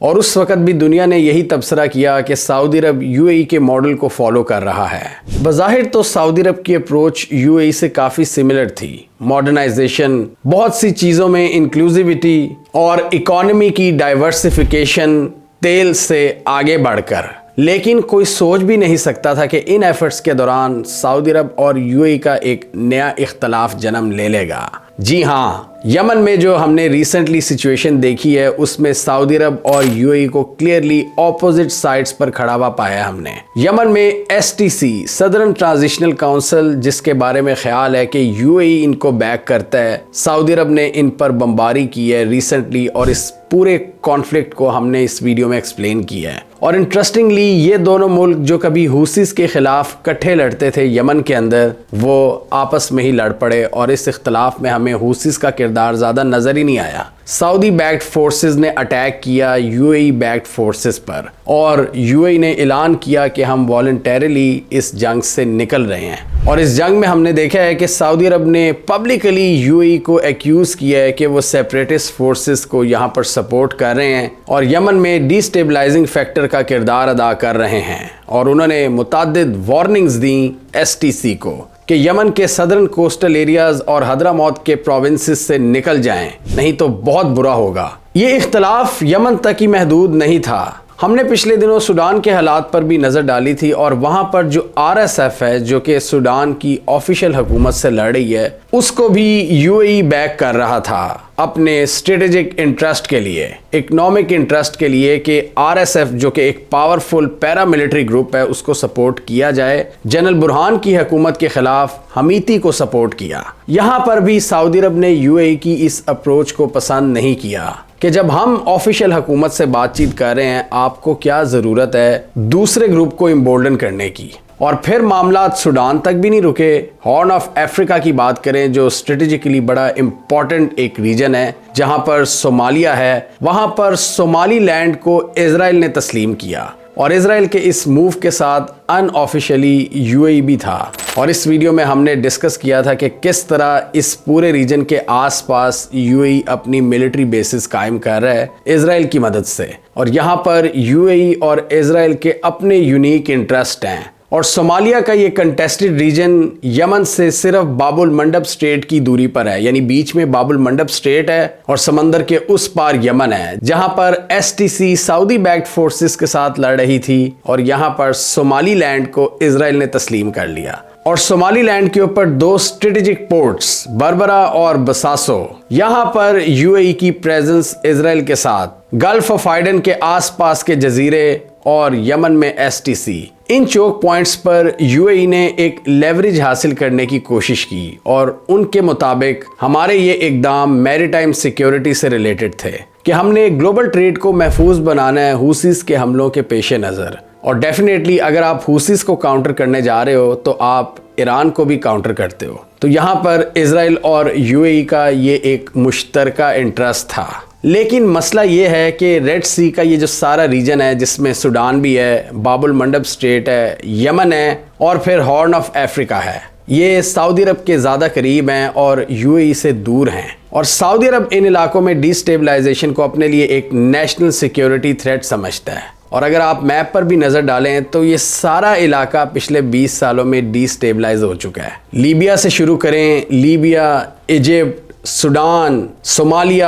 اور اس وقت بھی دنیا نے یہی تبصرہ کیا کہ سعودی عرب UAE کے ماڈل کو فالو کر رہا ہے۔ بظاہر تو سعودی عرب کی اپروچ UAE سے کافی سملر تھی، ماڈرنائزیشن، بہت سی چیزوں میں انکلوزیوٹی اور اکانومی کی ڈائیورسفیکیشن، تیل سے آگے بڑھ کر، لیکن کوئی سوچ بھی نہیں سکتا تھا کہ ان ایفرٹس کے دوران سعودی عرب اور UAE کا ایک نیا اختلاف جنم لے لے گا۔ جی ہاں، یمن میں جو ہم نے ریسنٹلی سچویشن دیکھی ہے اس میں سعودی عرب اور UAE کو کلیئرلی اپوزٹ سائڈز پر کھڑا ہوا پایا ہم نے۔ یمن میں STC سدرن ٹرانزیشنل کونسل، جس کے بارے میں خیال ہے کہ UAE ان کو بیک کرتا ہے، سعودی عرب نے ان پر بمباری کی ہے ریسنٹلی، اور اس پورے کانفلکٹ کو ہم نے اس ویڈیو میں ایکسپلین کیا ہے۔ اور انٹرسٹنگلی یہ دونوں ملک جو کبھی حوثیز کے خلاف کٹھے لڑتے تھے یمن کے اندر، وہ آپس میں ہی لڑ پڑے، اور اس اختلاف میں ہمیں حوثیز کا کردار زیادہ نظر ہی نہیں آیا۔ سعودی بیکڈ فورسز نے اٹیک کیا UAE بیکڈ فورسز پر، اور UAE نے اعلان کیا کہ ہم والنٹیرلی اس جنگ سے نکل رہے ہیں۔ اور اس جنگ میں ہم نے دیکھا ہے کہ سعودی عرب نے پبلکلی UAE کو ایکیوز کیا ہے کہ وہ سیپریٹسٹ فورسز کو یہاں پر سپورٹ کر رہے ہیں اور یمن میں ڈی سٹیبلائزنگ فیکٹر کا کردار ادا کر رہے ہیں، اور انہوں نے متعدد وارننگز دیں STC کو کہ یمن کے سدرن کوسٹل ایریاز اور حضرموت کے پروونسز سے نکل جائیں، نہیں تو بہت برا ہوگا۔ یہ اختلاف یمن تک ہی محدود نہیں تھا۔ ہم نے پچھلے دنوں سوڈان کے حالات پر بھی نظر ڈالی تھی، اور وہاں پر جو RSF ہے جو کہ سوڈان کی آفیشیل حکومت سے لڑ رہی ہے، اس کو بھی UAE بیک کر رہا تھا اپنے اسٹریٹجک انٹرسٹ کے لیے، اکنامک انٹرسٹ کے لیے، کہ RSF جو کہ ایک پاورفل پیراملٹری گروپ ہے اس کو سپورٹ کیا جائے۔ جنرل برہان کی حکومت کے خلاف حمیتی کو سپورٹ کیا۔ یہاں پر بھی سعودی عرب نے UAE کی اس اپروچ کو پسند نہیں کیا کہ جب ہم آفیشیل حکومت سے بات چیت کر رہے ہیں، آپ کو کیا ضرورت ہے دوسرے گروپ کو امبولڈن کرنے کی۔ اور پھر معاملات سوڈان تک بھی نہیں رکے، ہارن آف افریقہ کی بات کریں جو اسٹریٹجکلی بڑا امپورٹنٹ ایک ریجن ہے، جہاں پر صومالیہ ہے، وہاں پر صومالی لینڈ کو اسرائیل نے تسلیم کیا، اور اسرائیل کے اس موو کے ساتھ ان آفیشیلی UAE بھی تھا۔ اور اس ویڈیو میں ہم نے ڈسکس کیا تھا کہ کس طرح اس پورے ریجن کے آس پاس UAE اپنی ملٹری بیسز قائم کر رہا ہے اسرائیل کی مدد سے، اور یہاں پر UAE اور اسرائیل کے اپنے یونیک انٹرسٹ ہیں۔ اور صومالیہ کا یہ کنٹیسٹڈ ریجن یمن سے صرف باب المندب اسٹیٹ کی دوری پر ہے، یعنی بیچ میں باب المندب اسٹیٹ ہے اور سمندر کے اس پار یمن ہے، جہاں پر STC سعودی بیکڈ فورسز کے ساتھ لڑ رہی تھی، اور یہاں پر صومالی لینڈ کو اسرائیل نے تسلیم کر لیا۔ اور صومالی لینڈ کے اوپر دو اسٹریٹجک پورٹس بربرا اور بساسو، یہاں پر UAE کی پریزنس اسرائیل کے ساتھ، گلف آف ایڈن کے آس پاس کے جزیرے اور یمن میں STC، ان چوک پوائنٹس پر UAE نے ایک لیوریج حاصل کرنے کی کوشش کی، اور ان کے مطابق ہمارے یہ اقدام میری ٹائم سیکیورٹی سے ریلیٹڈ تھے کہ ہم نے گلوبل ٹریڈ کو محفوظ بنانا ہے حوثیز کے حملوں کے پیش نظر۔ اور ڈیفینیٹلی اگر آپ حوثیز کو کاؤنٹر کرنے جا رہے ہو تو آپ ایران کو بھی کاؤنٹر کرتے ہو، تو یہاں پر اسرائیل اور UAE کا یہ ایک مشترکہ انٹرسٹ تھا۔ لیکن مسئلہ یہ ہے کہ ریڈ سی کا یہ جو سارا ریجن ہے، جس میں سوڈان بھی ہے، باب المندب اسٹیٹ ہے، یمن ہے، اور پھر ہارن آف افریقہ ہے، یہ سعودی عرب کے زیادہ قریب ہیں اور UAE سے دور ہیں، اور سعودی عرب ان علاقوں میں ڈی سٹیبلائزیشن کو اپنے لیے ایک نیشنل سیکیورٹی تھریٹ سمجھتا ہے۔ اور اگر آپ میپ پر بھی نظر ڈالیں تو یہ سارا علاقہ پچھلے 20 سالوں میں ڈی سٹیبلائز ہو چکا ہے۔ لیبیا سے شروع کریں، لیبیا، ایجپٹ، سوڈان، صومالیہ،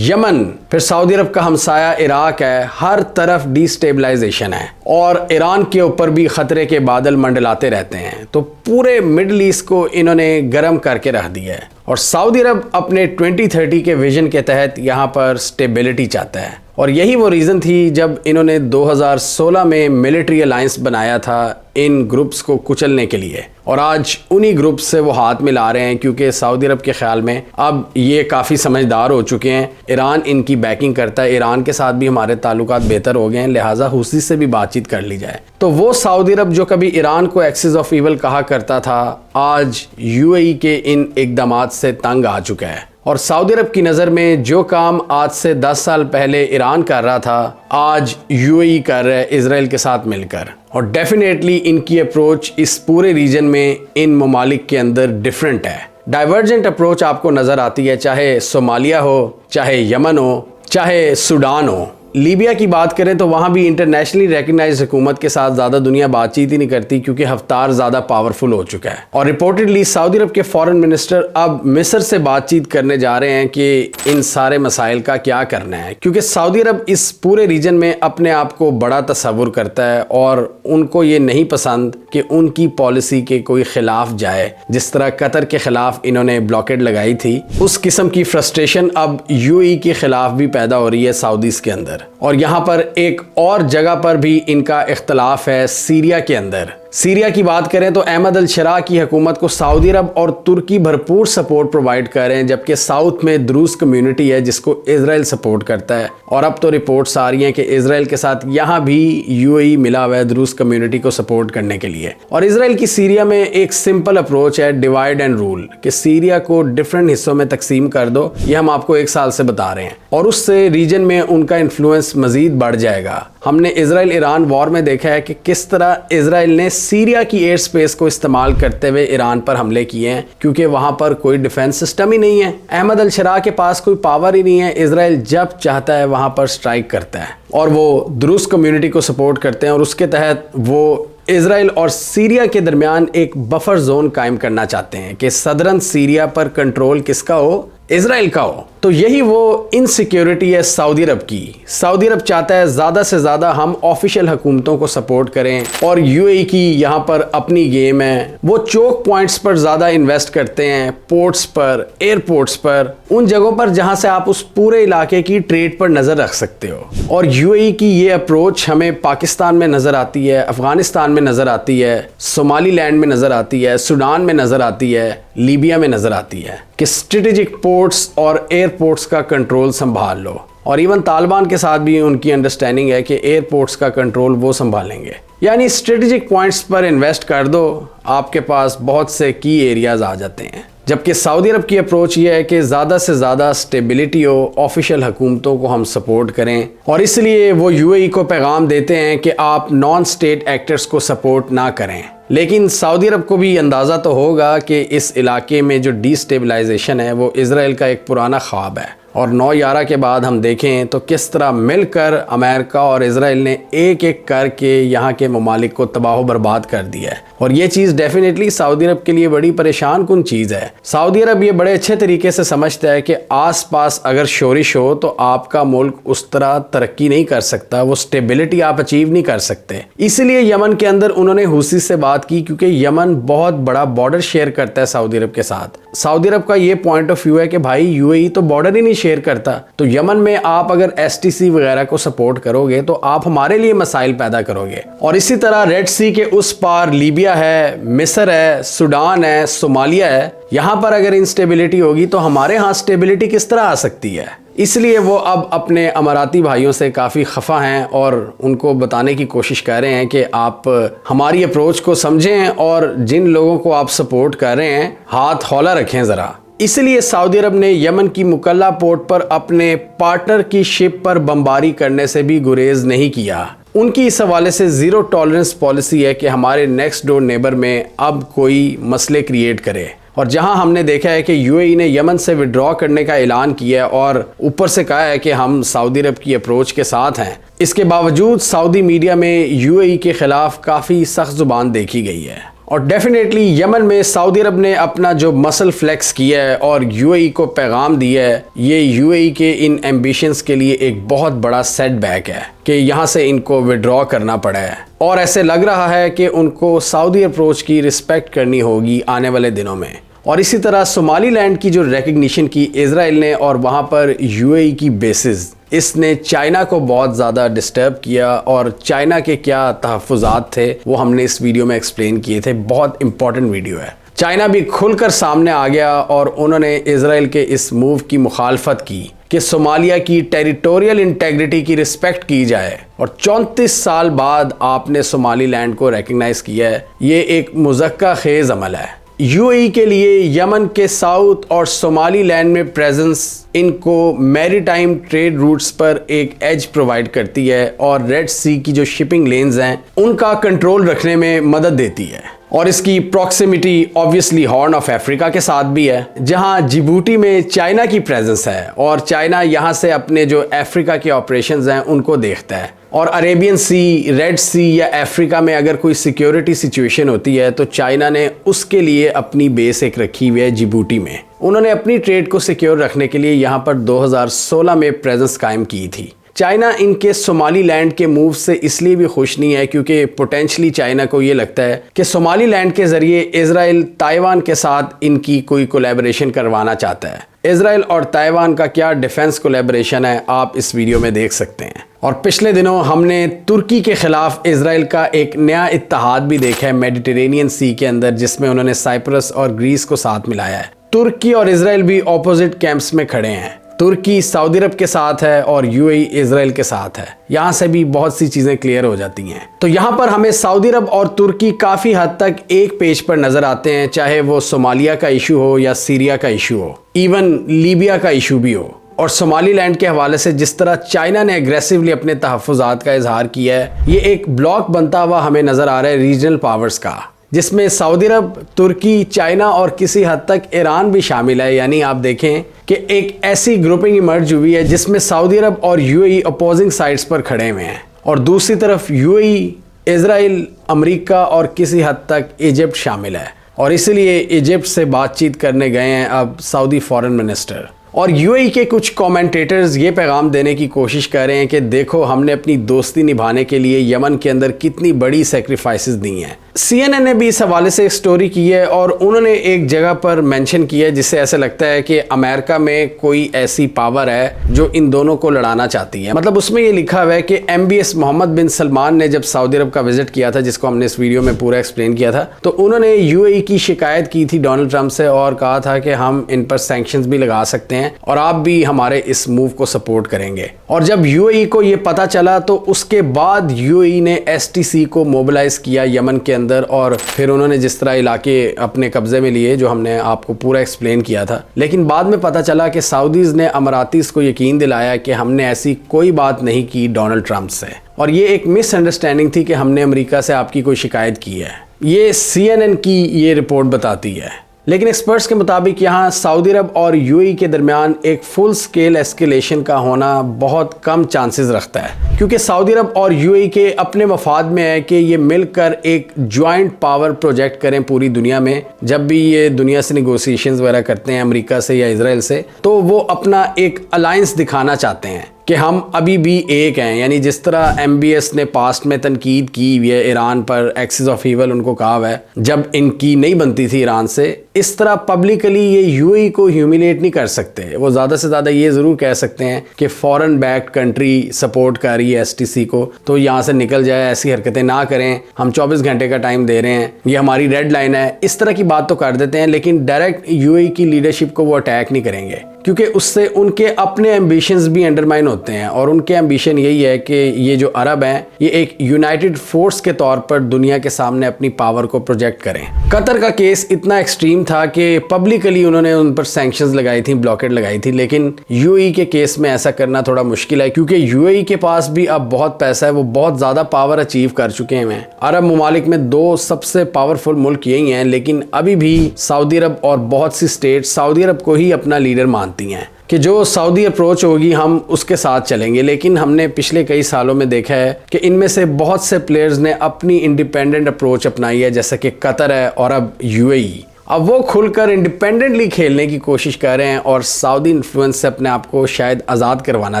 یمن، پھر سعودی عرب کا ہمسایہ عراق ہے، ہر طرف ڈی سٹیبلائزیشن ہے، اور ایران کے اوپر بھی خطرے کے بادل منڈلاتے رہتے ہیں، تو پورے مڈل ایسٹ کو انہوں نے گرم کر کے رکھ دیا ہے۔ اور سعودی عرب اپنے 2030 کے ویژن کے تحت یہاں پر سٹیبلٹی چاہتا ہے، اور یہی وہ ریزن تھی جب انہوں نے 2016 میں ملٹری الائنس بنایا تھا ان گروپس کو کچلنے کے لیے، اور آج انہی گروپس سے وہ ہاتھ ملا رہے ہیں، کیونکہ سعودی عرب کے خیال میں اب یہ کافی سمجھدار ہو چکے ہیں، ایران ان کی بیکنگ کرتا ہے، ایران کے ساتھ بھی ہمارے تعلقات بہتر ہو گئے ہیں، لہٰذا حوثی سے بھی بات چیت کر لی جائے۔ تو وہ سعودی عرب جو کبھی ایران کو ایکسس آف ایول کہا کرتا تھا، آج UAE کے ان اقدامات سے تنگ آ چکا ہے، اور سعودی عرب کی نظر میں جو کام آج سے 10 سال پہلے ایران کر رہا تھا، آج UAE کر رہا ہے اسرائیل کے ساتھ مل کر، اور ڈیفینیٹلی ان کی اپروچ اس پورے ریجن میں ان ممالک کے اندر ڈیفرنٹ ہے۔ ڈائیورجنٹ اپروچ آپ کو نظر آتی ہے، چاہے صومالیہ ہو، چاہے یمن ہو، چاہے سوڈان ہو، لیبیا کی بات کریں تو وہاں بھی انٹرنیشنلی ریکگنائزڈ حکومت کے ساتھ زیادہ دنیا بات چیت ہی نہیں کرتی کیونکہ حفتار زیادہ پاورفل ہو چکا ہے. اور رپورٹڈلی سعودی عرب کے فارن منسٹر اب مصر سے بات چیت کرنے جا رہے ہیں کہ ان سارے مسائل کا کیا کرنا ہے، کیونکہ سعودی عرب اس پورے ریجن میں اپنے آپ کو بڑا تصور کرتا ہے اور ان کو یہ نہیں پسند کہ ان کی پالیسی کے کوئی خلاف جائے. جس طرح قطر کے خلاف انہوں نے بلاکیڈ لگائی تھی، اس قسم کی فرسٹریشن اب UAE کے خلاف بھی پیدا ہو رہی ہے سعودیز کے اندر. اور یہاں پر ایک اور جگہ پر بھی ان کا اختلاف ہے، سیریا کے اندر. سیریا کی بات کریں تو احمد الشرا کی حکومت کو سعودی عرب اور ترکی بھرپور سپورٹ پرووائڈ کر رہے ہیں، جبکہ ساؤتھ میں دروز کمیونٹی ہے جس کو اسرائیل سپورٹ کرتا ہے. اور اب تو رپورٹس آ رہی ہیں کہ اسرائیل کے ساتھ یہاں بھی UAE ملا ہوا ہے دروز کمیونٹی کو سپورٹ کرنے کے لیے. اور اسرائیل کی سیریا میں ایک سمپل اپروچ ہے، ڈیوائڈ اینڈ رول، کہ سیریا کو ڈفرنٹ حصوں میں تقسیم کر دو. یہ ہم آپ کو 1 سال سے بتا رہے ہیں اور اس سے ریجن میں ان کا انفلوئنس مزید بڑھ جائے گا. ہم نے اسرائیل ایران وار میں دیکھا ہے کہ کس طرح اسرائیل نے سیریا کی ایئر سپیس کو استعمال کرتے ہوئے ایران پر حملے کیے ہیں، کیونکہ وہاں پر کوئی ڈیفنس سسٹم ہی نہیں ہے. احمد الشرا کے پاس کوئی پاور ہی نہیں ہے. اسرائیل جب چاہتا ہے وہاں پر سٹرائک کرتا ہے اور وہ دروز کمیونٹی کو سپورٹ کرتے ہیں اور اس کے تحت وہ اسرائیل اور سیریا کے درمیان ایک بفر زون قائم کرنا چاہتے ہیں کہ صدرن سیریا پر کنٹرول کس کا ہو، اسرائیل کا ہو. تو یہی وہ انسیکیورٹی ہے سعودی عرب کی. سعودی عرب چاہتا ہے زیادہ سے زیادہ ہم آفیشیل حکومتوں کو سپورٹ کریں اور UAE کی یہاں پر اپنی گیم ہے. وہ چوک پوائنٹس پر زیادہ انویسٹ کرتے ہیں، پورٹس پر، ایئرپورٹس پر، ان جگہوں پر جہاں سے آپ اس پورے علاقے کی ٹریڈ پر نظر رکھ سکتے ہو. اور UAE کی یہ اپروچ ہمیں پاکستان میں نظر آتی ہے، افغانستان میں نظر آتی ہے، صومالی لینڈ میں نظر آتی ہے، سوڈان میں نظر آتی ہے، لیبیا میں نظر آتی ہے کہ اسٹریٹجک پورٹس اور ایئرپورٹس کا کنٹرول سنبھال لو. اور ایون طالبان کے ساتھ بھی ان کی انڈرسٹینڈنگ ہے کہ ایئرپورٹس کا کنٹرول وہ سنبھالیں گے. یعنی اسٹریٹجک پوائنٹس پر انویسٹ کر دو، آپ کے پاس بہت سے کی ایریاز آ جاتے ہیں. جبکہ سعودی عرب کی اپروچ یہ ہے کہ زیادہ سے زیادہ سٹیبلٹی ہو، آفیشیل حکومتوں کو ہم سپورٹ کریں. اور اس لیے وہ UAE کو پیغام دیتے ہیں کہ آپ نان اسٹیٹ ایکٹرز کو سپورٹ نہ کریں. لیکن سعودی عرب کو بھی اندازہ تو ہوگا کہ اس علاقے میں جو ڈی سٹیبلائزیشن ہے وہ اسرائیل کا ایک پرانا خواب ہے. اور 9/11 کے بعد ہم دیکھیں تو کس طرح مل کر امریکہ اور اسرائیل نے ایک ایک کر کے یہاں کے ممالک کو تباہ و برباد کر دیا ہے. اور یہ چیز ڈیفینیٹلی سعودی عرب کے لیے بڑی پریشان کن چیز ہے. سعودی عرب یہ بڑے اچھے طریقے سے سمجھتا ہے کہ آس پاس اگر شورش ہو تو آپ کا ملک اس طرح ترقی نہیں کر سکتا، وہ سٹیبلٹی آپ اچیو نہیں کر سکتے. اسی لیے یمن کے اندر انہوں نے حوثی سے بات کی، کیونکہ یمن بہت بڑا بارڈر شیئر کرتا ہے سعودی عرب کے ساتھ. سعودی عرب کا یہ پوائنٹ آف ویو ہے کہ بھائی UAE تو بارڈر ہی نہیں شیئر کرتا، تو یمن میں آپ اگر STC وغیرہ کو سپورٹ کرو گے تو آپ ہمارے لیے مسائل پیدا کرو گے. اور اسی طرح ریڈ سی کے اس پار لیبیا ہے، مصر ہے، سوڈان ہے، صومالیہ ہے. یہاں پر اگر انسٹیبلٹی ہوگی تو ہمارے ہاں سٹیبلٹی کس طرح آ سکتی ہے؟ اس لیے وہ اب اپنے اماراتی بھائیوں سے کافی خفا ہیں اور ان کو بتانے کی کوشش کر رہے ہیں کہ آپ ہماری اپروچ کو سمجھیں اور جن لوگوں کو آپ سپورٹ کر رہے ہیں ہاتھ ہولا رکھیں ذرا. اس لیے سعودی عرب نے یمن کی مکلا پورٹ پر اپنے پارٹنر کی شپ پر بمباری کرنے سے بھی گریز نہیں کیا. ان کی اس حوالے سے زیرو ٹالرنس پالیسی ہے کہ ہمارے نیکسٹ ڈور نیبر میں اب کوئی مسئلے کریٹ کرے. اور جہاں ہم نے دیکھا ہے کہ UAE نے یمن سے وڈرا کرنے کا اعلان کیا ہے اور اوپر سے کہا ہے کہ ہم سعودی عرب کی اپروچ کے ساتھ ہیں، اس کے باوجود سعودی میڈیا میں UAE کے خلاف کافی سخت زبان دیکھی گئی ہے. اور ڈیفینیٹلی یمن میں سعودی عرب نے اپنا جو مسل فلیکس کیا ہے اور UAE کو پیغام دیا ہے، یہ UAE کے ان ایمبیشنز کے لیے ایک بہت بڑا سیٹ بیک ہے کہ یہاں سے ان کو وڈرا کرنا پڑا ہے. اور ایسے لگ رہا ہے کہ ان کو سعودی اپروچ کی رسپیکٹ کرنی ہوگی آنے والے دنوں میں. اور اسی طرح صومالی لینڈ کی جو ریکگنیشن کی اسرائیل نے اور وہاں پر UAE کی بیسز، اس نے چائنا کو بہت زیادہ ڈسٹرب کیا. اور چائنا کے کیا تحفظات تھے وہ ہم نے اس ویڈیو میں ایکسپلین کیے تھے. بہت امپورٹنٹ ویڈیو ہے. چائنا بھی کھل کر سامنے آ گیا اور انہوں نے اسرائیل کے اس موو کی مخالفت کی کہ صومالیہ کی ٹیریٹوریل انٹیگریٹی کی رسپیکٹ کی جائے. اور 34 سال بعد آپ نے صومالی لینڈ کو ریکگنائز کیا ہے. یہ ایک مذکر خیز عمل ہے. UAE کے لیے یمن کے ساؤتھ اور صومالی لینڈ میں پریزنس ان کو میری ٹائم ٹریڈ روٹس پر ایک ایج پرووائڈ کرتی ہے اور ریڈ سی کی جو شپنگ لینز ہیں ان کا کنٹرول رکھنے میں مدد دیتی ہے. اور اس کی proximity obviously horn of Africa کے ساتھ بھی ہے، جہاں جبوٹی میں چائنا کی پریزنس ہے اور چائنا یہاں سے اپنے جو افریقہ کے آپریشنز ہیں ان کو دیکھتا ہے، اور عربین سی، ریڈ سی یا افریقہ میں اگر کوئی سیکیورٹی سچویشن ہوتی ہے تو چائنا نے اس کے لیے اپنی بیس ایک رکھی ہوئی ہے جبوٹی میں۔ انہوں نے اپنی ٹریڈ کو سیکیور رکھنے کے لیے یہاں پر 2016 میں پریزنس قائم کی تھی۔ چائنا ان کے صومالی لینڈ کے موو سے اس لیے بھی خوش نہیں ہے کیونکہ پوٹینشلی چائنا کو یہ لگتا ہے کہ صومالی لینڈ کے ذریعے اسرائیل تائیوان کے ساتھ ان کی کوئی کولیبریشن کروانا چاہتا ہے۔ اسرائیل اور تائیوان کا کیا ڈیفنس کولیبریشن ہے آپ اس ویڈیو میں دیکھ سکتے ہیں۔ اور پچھلے دنوں ہم نے ترکی کے خلاف اسرائیل کا ایک نیا اتحاد بھی دیکھا ہے میڈیٹرینین سی کے اندر، جس میں انہوں نے سائپرس اور گریس کو ساتھ ملایا ہے۔ ترکی اور اسرائیل بھی اپوزٹ کیمپس میں کھڑے ہیں، ترکی سعودی عرب کے ساتھ ہے اور یو اے ای اسرائیل کے ساتھ ہے۔ یہاں سے بھی بہت سی چیزیں کلیئر ہو جاتی ہیں۔ تو یہاں پر ہمیں سعودی عرب اور ترکی کافی حد تک ایک پیج پر نظر آتے ہیں، چاہے وہ صومالیہ کا ایشو ہو یا سیریا کا ایشو ہو، ایون لیبیا کا ایشو بھی ہو۔ اور صومالی لینڈ کے حوالے سے جس طرح چائنا نے اگریسیولی اپنے تحفظات کا اظہار کیا ہے، یہ ایک بلاک بنتا ہوا ہمیں نظر آ رہا ہے ریجنل پاورز کا، جس میں سعودی عرب، ترکی، چائنا اور کسی حد تک ایران بھی شامل ہے۔ یعنی آپ دیکھیں کہ ایک ایسی گروپنگ ایمرج ہوئی ہے جس میں سعودی عرب اور U A E opposing sides پر کھڑے ہوئے ہیں، اور دوسری طرف یو اے ای، اسرائیل، امریکہ اور کسی حد تک ایجپٹ شامل ہے، اور اسی لیے ایجپٹ سے بات چیت کرنے گئے ہیں اب سعودی فارن منسٹر۔ اور یو اے ای کے کچھ کومنٹیٹرز یہ پیغام دینے کی کوشش کر رہے ہیں کہ دیکھو ہم نے اپنی دوستی نبھانے کے لیے یمن کے اندر کتنی بڑی سیکریفائسز دی ہیں۔ سی این این نے بھی اس حوالے سے ایک سٹوری کی ہے اور انہوں نے ایک جگہ پر مینشن کیا ہے جس سے ایسا لگتا ہے کہ امریکہ میں کوئی ایسی پاور ہے جو ان دونوں کو لڑانا چاہتی ہے۔ مطلب اس میں یہ لکھا ہوا ہے کہ ایم بی ایس محمد بن سلمان نے جب سعودی عرب کا وزٹ کیا تھا، جس کو ہم نے اس ویڈیو میں پورا ایکسپلین کیا تھا، تو انہوں نے یو اے ای کی شکایت کی تھی ڈونلڈ ٹرمپ سے اور کہا تھا کہ ہم ان پر سینکشنز بھی لگا سکتے ہیں اور آپ بھی ہمارے اس موو کو سپورٹ کریں گے۔ اور جب یو اے ای کو یہ پتا چلا تو اس کے بعد یو اے ای نے ایس ٹی سی کو موبلائز کیا یمن کے اندر، اور پھر انہوں نے جس طرح علاقے اپنے قبضے میں لیے جو ہم نے آپ کو پورا ایکسپلین کیا تھا۔ لیکن بعد میں پتا چلا کہ سعودیز نے اماراتیز کو یقین دلایا کہ ہم نے ایسی کوئی بات نہیں کی ڈونلڈ ٹرمپ سے، اور یہ ایک مس انڈرسٹینڈنگ تھی کہ ہم نے امریکہ سے آپ کی کوئی شکایت کی ہے۔ یہ سی این این کی یہ رپورٹ بتاتی ہے۔ لیکن ایکسپرٹس کے مطابق یہاں سعودی عرب اور یو اے ای کے درمیان ایک فل سکیل ایسکیلیشن کا ہونا بہت کم چانسز رکھتا ہے، کیونکہ سعودی عرب اور یو اے ای کے اپنے مفاد میں ہے کہ یہ مل کر ایک جوائنٹ پاور پروجیکٹ کریں پوری دنیا میں۔ جب بھی یہ دنیا سے نیگوسیشنز وغیرہ کرتے ہیں امریکہ سے یا اسرائیل سے، تو وہ اپنا ایک الائنس دکھانا چاہتے ہیں کہ ہم ابھی بھی ایک ہیں۔ یعنی جس طرح ایم بی ایس نے پاسٹ میں تنقید کی ہوئی ہے ایران پر، ایکسس آف ایول ان کو کہا ہوا ہے جب ان کی نہیں بنتی تھی ایران سے، اس طرح پبلکلی یہ یو اے ای کو ہیوملیٹ نہیں کر سکتے۔ وہ زیادہ سے زیادہ یہ ضرور کہہ سکتے ہیں کہ فورن بیکڈ کنٹری سپورٹ کر رہی ہے ایس ٹی سی کو، تو یہاں سے نکل جائے، ایسی حرکتیں نہ کریں، ہم 24 گھنٹے کا ٹائم دے رہے ہیں، یہ ہماری ریڈ لائن ہے، اس طرح کی بات تو کر دیتے ہیں۔ لیکن ڈائریکٹ یو اے ای کی لیڈرشپ کو وہ اٹیک نہیں کریں گے، کیونکہ اس سے ان کے اپنے ایمبیشنز بھی انڈرمائن ہوتے ہیں، اور ان کے ایمبیشن یہی ہے کہ یہ جو عرب ہیں یہ ایک یونائٹڈ فورس کے طور پر دنیا کے سامنے اپنی پاور کو پروجیکٹ کریں۔ قطر کا کیس اتنا ایکسٹریم تھا کہ پبلکلی انہوں نے ان پر سینکشنز لگائی تھیں، بلاکیڈ لگائی تھی، لیکن یو اے ای کے کیس میں ایسا کرنا تھوڑا مشکل ہے، کیونکہ یو اے ای کے پاس بھی اب بہت پیسہ ہے، وہ بہت زیادہ پاور اچیو کر چکے ہیں۔ عرب ممالک میں 2 سب سے پاورفل ملک یہی ہیں، لیکن ابھی بھی سعودی عرب اور بہت سی اسٹیٹ سعودی عرب کو ہی اپنا لیڈر مانتی ہیں کہ جو سعودی اپروچ ہوگی ہم اس کے ساتھ چلیں گے۔ لیکن ہم نے پچھلے کئی سالوں میں دیکھا ہے کہ ان میں سے بہت سے پلیئرز نے اپنی انڈیپینڈنٹ اپروچ اپنائی ہے، جیسا کہ قطر ہے اور اب یو اے ای۔ اب وہ کھل کر انڈیپینڈنٹلی کھیلنے کی کوشش کر رہے ہیں اور سعودی انفلوئنس سے اپنے آپ کو شاید آزاد کروانا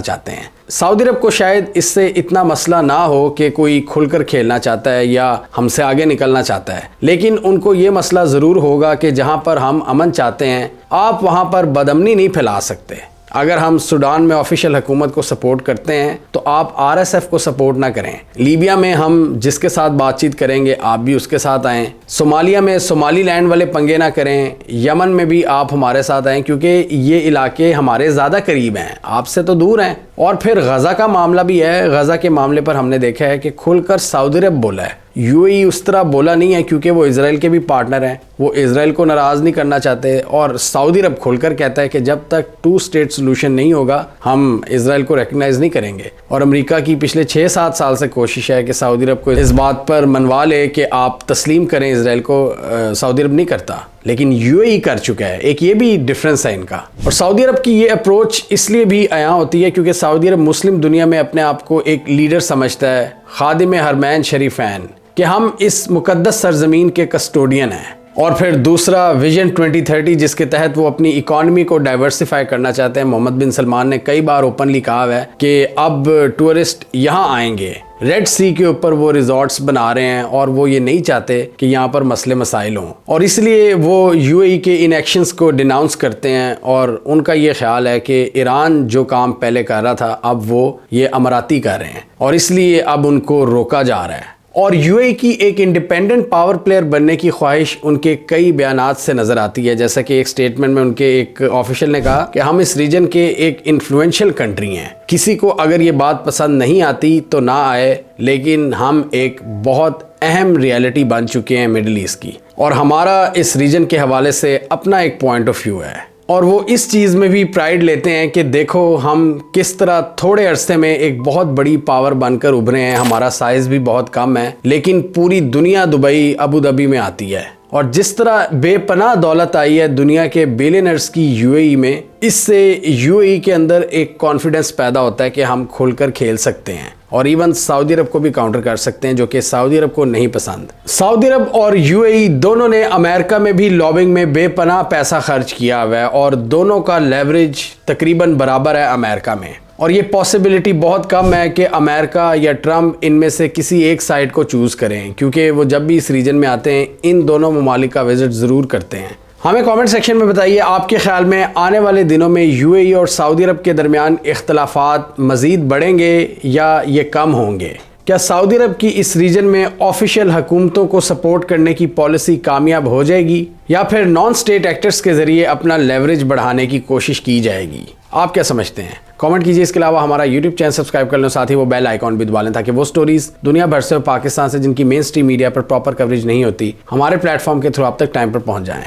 چاہتے ہیں۔ سعودی عرب کو شاید اس سے اتنا مسئلہ نہ ہو کہ کوئی کھل کر کھیلنا چاہتا ہے یا ہم سے آگے نکلنا چاہتا ہے، لیکن ان کو یہ مسئلہ ضرور ہوگا کہ جہاں پر ہم امن چاہتے ہیں آپ وہاں پر بدامنی نہیں پھیلا سکتے۔ اگر ہم سوڈان میں آفیشیل حکومت کو سپورٹ کرتے ہیں تو آپ آر ایس ایف کو سپورٹ نہ کریں۔ لیبیا میں ہم جس کے ساتھ بات چیت کریں گے آپ بھی اس کے ساتھ آئیں۔ صومالیہ میں صومالی لینڈ والے پنگے نہ کریں۔ یمن میں بھی آپ ہمارے ساتھ آئیں، کیونکہ یہ علاقے ہمارے زیادہ قریب ہیں، آپ سے تو دور ہیں۔ اور پھر غزہ کا معاملہ بھی ہے۔ غزہ کے معاملے پر ہم نے دیکھا ہے کہ کھل کر سعودی عرب بولا ہے، UAE اس طرح بولا نہیں ہے کیونکہ وہ اسرائیل کے بھی پارٹنر ہیں, وہ اسرائیل کو ناراض نہیں کرنا چاہتے, اور سعودی عرب کھول کر کہتا ہے کہ جب تک 2 اسٹیٹ سولوشن نہیں ہوگا ہم اسرائیل کو ریکگنائز نہیں کریں گے. اور امریکہ کی پچھلے 6-7 سال سے کوشش ہے کہ سعودی عرب کو اس بات پر منوا لے کہ آپ تسلیم کریں اسرائیل کو. سعودی عرب نہیں کرتا لیکن UAE کر چکا ہے. ایک یہ بھی ڈفرنس ہے ان کا. اور سعودی عرب کی یہ اپروچ اس لیے بھی عیاں ہوتی ہے کیونکہ سعودی عرب مسلم دنیا میں اپنے آپ کو ایک لیڈر سمجھتا ہے, خادم حرمین شریفین, کہ ہم اس مقدس سرزمین کے کسٹوڈین ہیں. اور پھر دوسرا ویژن 2030 جس کے تحت وہ اپنی اکانومی کو ڈائیورسیفائی کرنا چاہتے ہیں. محمد بن سلمان نے کئی بار اوپنلی کہا ہے کہ اب ٹورسٹ یہاں آئیں گے. ریڈ سی کے اوپر وہ ریزورٹس بنا رہے ہیں اور وہ یہ نہیں چاہتے کہ یہاں پر مسئلے مسائل ہوں, اور اس لیے وہ UAE کے ان ایکشنز کو ڈیناؤنس کرتے ہیں. اور ان کا یہ خیال ہے کہ ایران جو کام پہلے کر رہا تھا اب وہ یہ اماراتی کر رہے ہیں, اور اس لیے اب ان کو روکا جا رہا ہے. اور UAE کی ایک انڈیپینڈنٹ پاور پلیئر بننے کی خواہش ان کے کئی بیانات سے نظر آتی ہے. جیسا کہ ایک سٹیٹمنٹ میں ان کے ایک آفیشل نے کہا کہ ہم اس ریجن کے ایک انفلوئنشل کنٹری ہیں, کسی کو اگر یہ بات پسند نہیں آتی تو نہ آئے, لیکن ہم ایک بہت اہم ریالٹی بن چکے ہیں مڈل ایسٹ کی, اور ہمارا اس ریجن کے حوالے سے اپنا ایک پوائنٹ آف ویو ہے. اور وہ اس چیز میں بھی پرائیڈ لیتے ہیں کہ دیکھو ہم کس طرح تھوڑے عرصے میں ایک بہت بڑی پاور بن کر ابھرے ہیں. ہمارا سائز بھی بہت کم ہے لیکن پوری دنیا دبئی ابوظہبی میں آتی ہے, اور جس طرح بے پناہ دولت آئی ہے دنیا کے بیلینرز کی UAE میں, اس سے UAE کے اندر ایک کانفیڈنس پیدا ہوتا ہے کہ ہم کھل کر کھیل سکتے ہیں, اور ایون سعودی عرب کو بھی کاؤنٹر کر سکتے ہیں, جو کہ سعودی عرب کو نہیں پسند. سعودی عرب اور UAE دونوں نے امریکہ میں بھی لابنگ میں بے پناہ پیسہ خرچ کیا ہوا ہے, اور دونوں کا لیوریج تقریباً برابر ہے امریکہ میں. اور یہ پاسبلٹی بہت کم ہے کہ امریکہ یا ٹرمپ ان میں سے کسی ایک سائڈ کو چوز کریں, کیونکہ وہ جب بھی اس ریجن میں آتے ہیں ان دونوں ممالک کا وزٹ ضرور کرتے ہیں. ہمیں کامنٹ سیکشن میں بتائیے آپ کے خیال میں آنے والے دنوں میں UAE اور سعودی عرب کے درمیان اختلافات مزید بڑھیں گے یا یہ کم ہوں گے؟ کیا سعودی عرب کی اس ریجن میں آفیشیل حکومتوں کو سپورٹ کرنے کی پالیسی کامیاب ہو جائے گی, یا پھر نان اسٹیٹ ایکٹرز کے ذریعے اپنا لیوریج بڑھانے کی کوشش کی جائے گی؟ آپ کیا سمجھتے ہیں؟ کامنٹ کیجیے. اس کے علاوہ ہمارا YouTube چینل سبسکرائب کر لیں, ساتھ ہی وہ بیل آئیکن بھی دبا لیں تاکہ وہ سٹوریز دنیا بھر سے اور پاکستان سے جن کی مین سٹریم میڈیا پر پراپر کوریج نہیں ہوتی ہمارے پلیٹ فارم کے تھرو آپ تک ٹائم پر پہنچ جائیں.